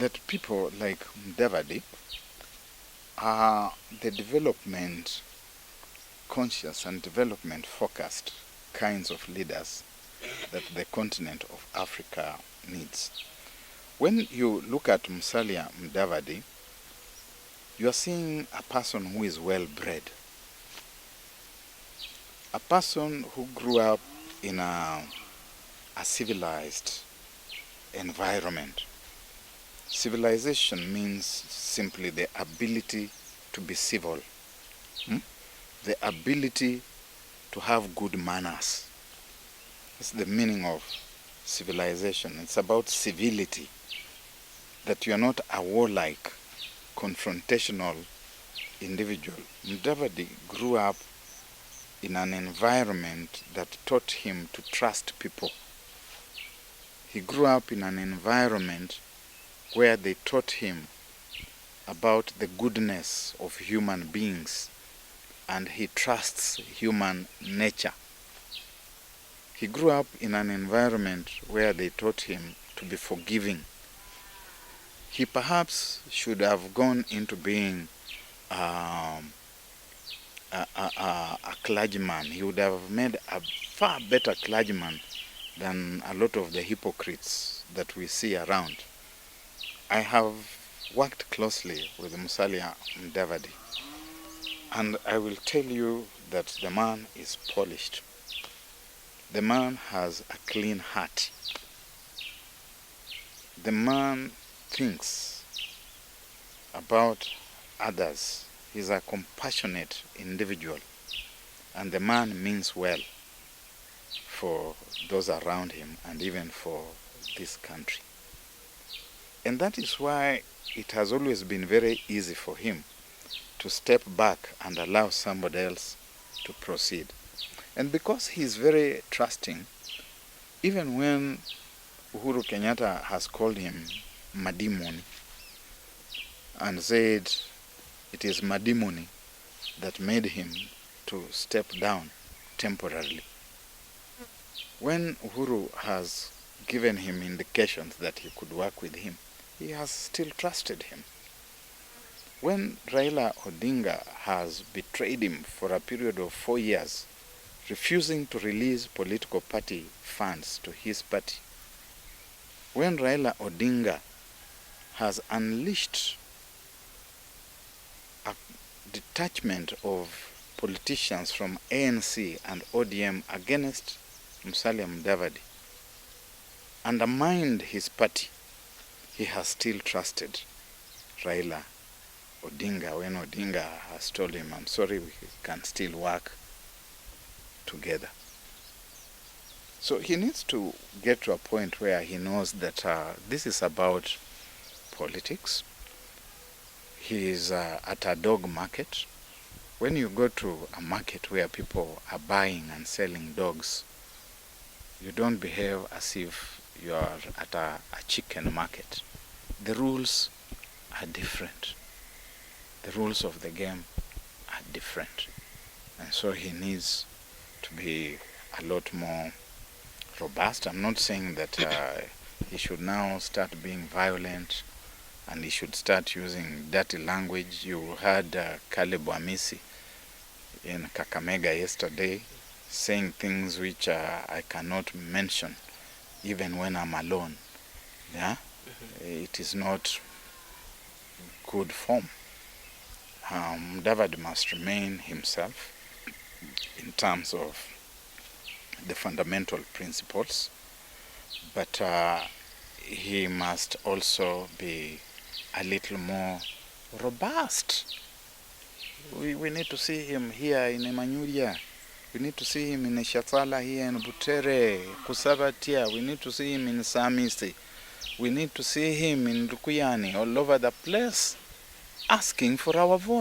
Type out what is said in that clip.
that people like Mudavadi are the development conscious and development focused kinds of leaders that the continent of Africa needs. When you look at Musalia Mudavadi, you are seeing a person who is well bred, a person who grew up in a civilized environment. Civilization means simply the ability to be civil, the ability to have good manners. That's the meaning of civilization. It's about civility, that you are not a warlike, confrontational individual. Mudavadi grew up in an environment that taught him to trust people. He grew up in an environment where they taught him about the goodness of human beings, and he trusts human nature. He grew up in an environment where they taught him to be forgiving. He perhaps should have gone into being a clergyman. He would have made a far better clergyman than a lot of the hypocrites that we see around. I have worked closely with Musalia Mudavadi, and I will tell you that the man is polished. The man has a clean heart. The man thinks about others. He's a compassionate individual, and the man means well for those around him and even for this country. And that is why it has always been very easy for him to step back and allow somebody else to proceed. And because he's very trusting, even when Uhuru Kenyatta has called him Madimoni and said it is Madimoni that made him to step down temporarily, when Uhuru has given him indications that he could work with him, he has still trusted him. When Raila Odinga has betrayed him for a period of 4 years, refusing to release political party funds to his party, when Raila Odinga has unleashed a detachment of politicians from ANC and ODM against Musalia Mudavadi, undermined his party, he has still trusted Raila Odinga when Odinga has told him, I'm sorry, we can still work together. So he needs to get to a point where he knows that this is about politics. He is at a dog market. When you go to a market where people are buying and selling dogs, you don't behave as if you are at a chicken market. The rules are different. The rules of the game are different. And so he needs to be a lot more robust. I'm not saying that he should now start being violent and he should start using dirty language. You heard Caleb Wamisi in Kakamega yesterday saying things which I cannot mention even when I'm alone. Yeah? It is not good form. David must remain himself in terms of the fundamental principles, but he must also be a little more robust. We need to see him here in Emmanuelia. We need to see him in Shatala here in Butere, Kusabatia. We need to see him in Samisi. We need to see him in Lukuyani, all over the place, asking for our vote.